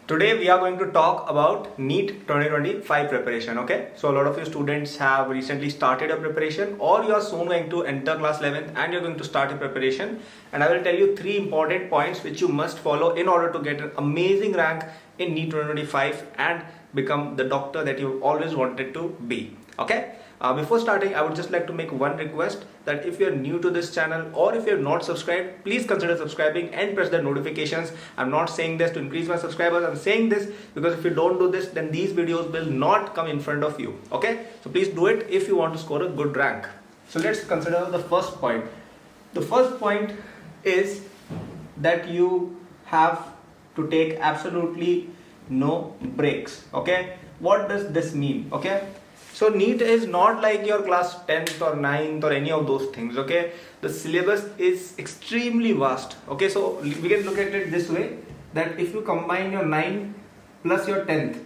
Today we are going to talk about NEET 2025 preparation. Okay, so a lot of you students have recently started a preparation, or you are soon going to enter class 11th and you're going to start a preparation, and I will tell you 3 important points which you must follow in order to get an amazing rank in NEET 2025 and become the doctor that you always wanted to be. Okay, before starting, I would just like to make one request, that if you're new to this channel or if you're not subscribed, please consider subscribing and press the notifications. I'm not saying this to increase my subscribers, I'm saying this because if you don't do this, then these videos will not come in front of you. Okay, so please do it if you want to score a good rank. So let's consider the first point. The first point is that you have to take absolutely no breaks. Okay, what does this mean? Okay, so NEET is not like your class 10th or 9th or any of those things. Okay, the syllabus is extremely vast. Okay, so we can look at it this way, that if you combine your 9 plus your 10th,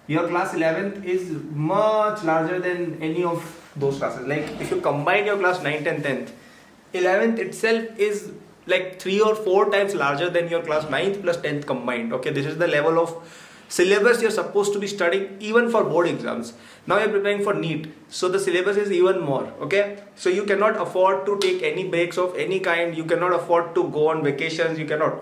your class 11th is much larger than any of those classes. Like if you combine your class 9th and 10th, 11th itself is like 3 or 4 times larger than your class 9th plus 10th combined. Okay, this is the level of syllabus you're supposed to be studying even for board exams. Now you're preparing for NEET, so the syllabus is even more. Okay, so you cannot afford to take any breaks of any kind. You cannot afford to go on vacations. You cannot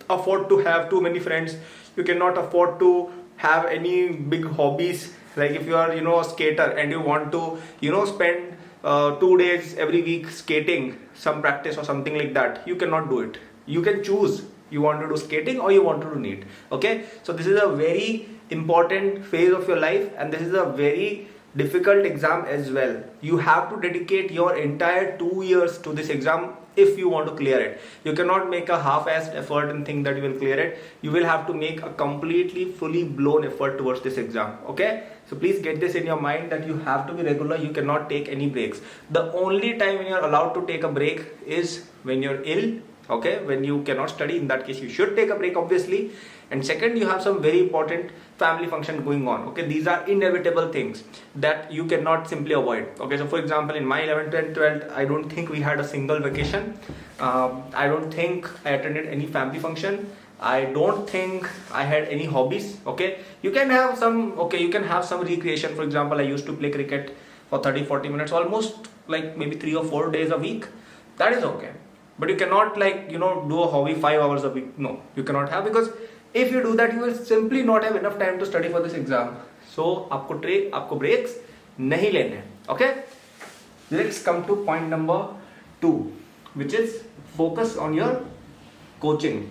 afford to have too many friends. You cannot afford to have any big hobbies. Like if you are a skater and you want to spend 2 days every week skating, some practice or something like that, you cannot do it. You can choose, you want to do skating or you want to do NEET. Okay, so this is a very important phase of your life, and this is a very difficult exam as well. You have to dedicate your entire 2 years to this exam if you want to clear it. You cannot make a half-assed effort and think that you will clear it. You will have to make a completely fully blown effort towards this exam. Okay, so please get this in your mind that you have to be regular. You cannot take any breaks. The only time when you're allowed to take a break is when you're ill. Okay, when you cannot study, in that case you should take a break, obviously. And second, you have some very important family function going on. Okay, these are inevitable things that you cannot simply avoid. Okay, so for example, in my 11th and 12th, I don't think we had a single vacation. I don't think I attended any family function. I don't think I had any hobbies. Okay, you can have some recreation. For example, I used to play cricket for 30-40 minutes, almost like maybe 3 or 4 days a week. That is okay. But you cannot do a hobby 5 hours a week. No, you cannot have, because if you do that, you will simply not have enough time to study for this exam. So आपको breaks नहीं लेने. Okay, let's come to point number 2, which is focus on your coaching.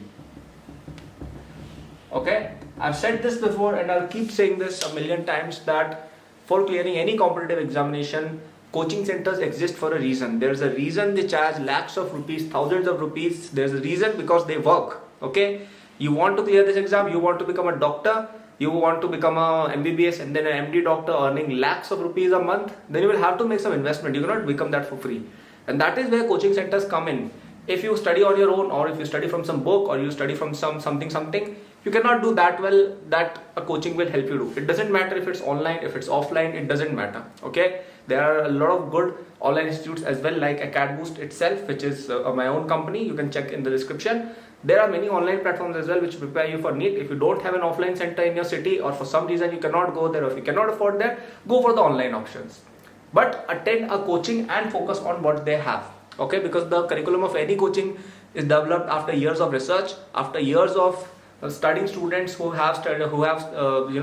Okay, I've said this before and I'll keep saying this a million times, that for clearing any competitive examination, coaching centers exist for a reason. There's a reason they charge lakhs of rupees, thousands of rupees. There's a reason, because they work. Okay, you want to clear this exam, you want to become a doctor, you want to become a MBBS and then an MD doctor earning lakhs of rupees a month, then you will have to make some investment. You cannot become that for free. And that is where coaching centers come in. If you study on your own, or if you study from some book, or you study from something, you cannot do that well that a coaching will help you do. It doesn't matter if it's online, if it's offline, it doesn't matter. Okay, there are a lot of good online institutes as well, like AcadBoost itself, which is my own company. You can check in the description. There are many online platforms as well which prepare you for NEET. If you don't have an offline center in your city, or for some reason you cannot go there, or if you cannot afford that, go for the online options. But attend a coaching and focus on what they have. Okay, because the curriculum of any coaching is developed after years of research, after years of studying students who have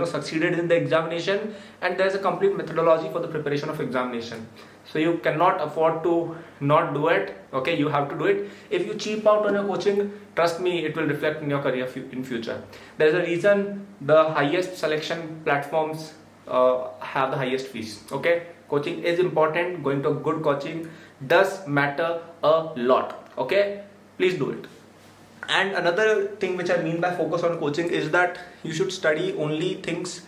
succeeded in the examination, and there's a complete methodology for the preparation of examination. So you cannot afford to not do it. Okay, you have to do it. If you cheap out on your coaching, trust me, it will reflect in your career in future. There's a reason the highest selection platforms have the highest fees. Okay, coaching is important. Going to a good coaching does matter a lot. Okay, please do it. And another thing which I mean by focus on coaching is that you should study only things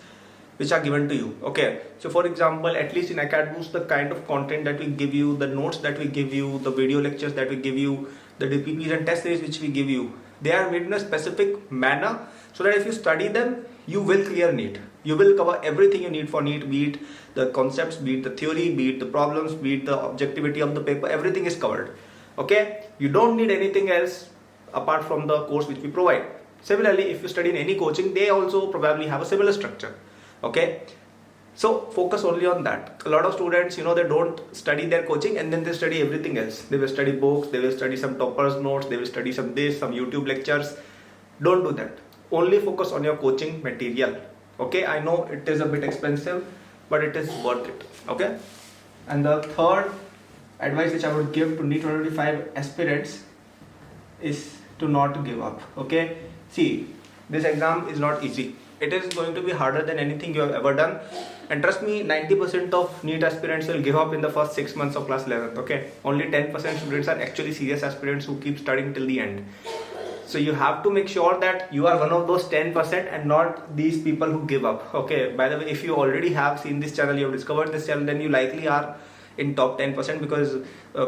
which are given to you. Okay, so for example, at least in AcadBoost, the kind of content that we give you, the notes that we give you, the video lectures that we give you, the DPPs and test series which we give you, they are made in a specific manner so that if you study them, you will clear NEET. You will cover everything you need for NEET, be it the concepts, be it the theory, be it the problems, be it the objectivity of the paper, everything is covered. Okay, you don't need anything else apart from the course which we provide. Similarly, if you study in any coaching, they also probably have a similar structure. Okay, so focus only on that. A lot of students, they don't study their coaching and then they study everything else. They will study books, they will study some toppers notes, they will study some YouTube lectures. Don't do that. Only focus on your coaching material. Okay, I know it is a bit expensive, but it is worth it. Okay, and the third advice which I would give to NEET 2025 aspirants is to not give up. Okay, see, this exam is not easy. It is going to be harder than anything you have ever done, and trust me, 90% of NEET aspirants will give up in the first 6 months of class 11th. Okay, only 10% students are actually serious aspirants who keep studying till the end. So you have to make sure that you are one of those 10% and not these people who give up. Okay, by the way, if you already have seen this channel, you have discovered this channel, then you likely are in top 10%, because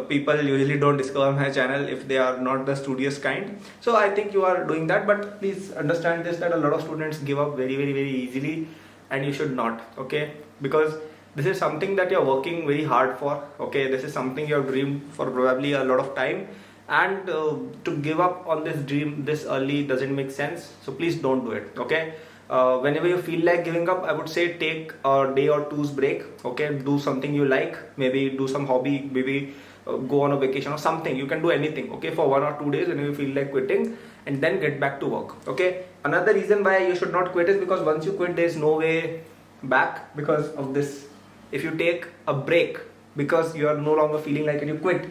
people usually don't discover my channel if they are not the studious kind. So I think you are doing that, but please understand this, that a lot of students give up very easily, and you should not. Okay, because this is something that you're working very hard for. Okay, this is something you have dreamed for probably a lot of time, and to give up on this dream this early doesn't make sense. So please don't do it. Okay, whenever you feel like giving up, I would say take a day or two's break. Okay, do something you like, maybe do some hobby, maybe go on a vacation or something. You can do anything, okay, for 1 or 2 days when you feel like quitting, and then get back to work. Okay, another reason why you should not quit is because once you quit, there is no way back because of this. If you take a break because you are no longer feeling like it, you quit,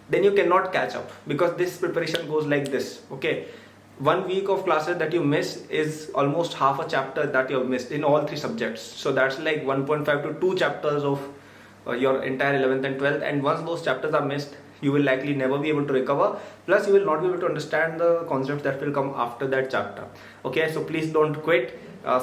then you cannot catch up, because this preparation goes like this. Okay, 1 week of classes that you miss is almost half a chapter that you have missed in all 3 subjects. So that's like 1.5 to 2 chapters of your entire 11th and 12th, and once those chapters are missed, you will likely never be able to recover, plus you will not be able to understand the concepts that will come after that chapter. Okay, so please don't quit.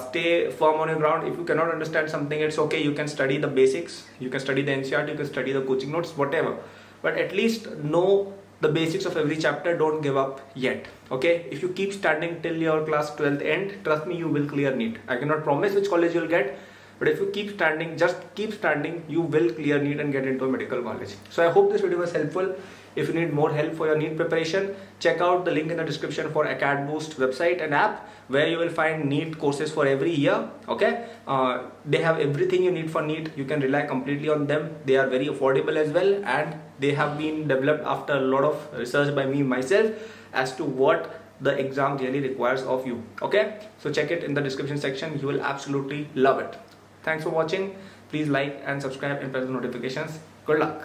Stay firm on your ground. If you cannot understand something, it's okay, you can study the basics, you can study the NCERT, you can study the coaching notes, whatever, but at least know the basics of every chapter. Don't give up yet. Okay, if you keep standing till your class 12th end, trust me, you will clear NEET. I cannot promise which college you'll get, but if you keep standing, just keep standing, you will clear NEET and get into a medical college. So I hope this video was helpful. If you need more help for your NEET preparation, check out the link in the description for AcadBoost website and app, where you will find NEET courses for every year. Okay, they have everything you need for NEET. You can rely completely on them. They are very affordable as well, and they have been developed after a lot of research by me myself as to what the exam really requires of you. Okay, so check it in the description section. You will absolutely love it. Thanks for watching. Please like and subscribe and press the notifications. Good luck.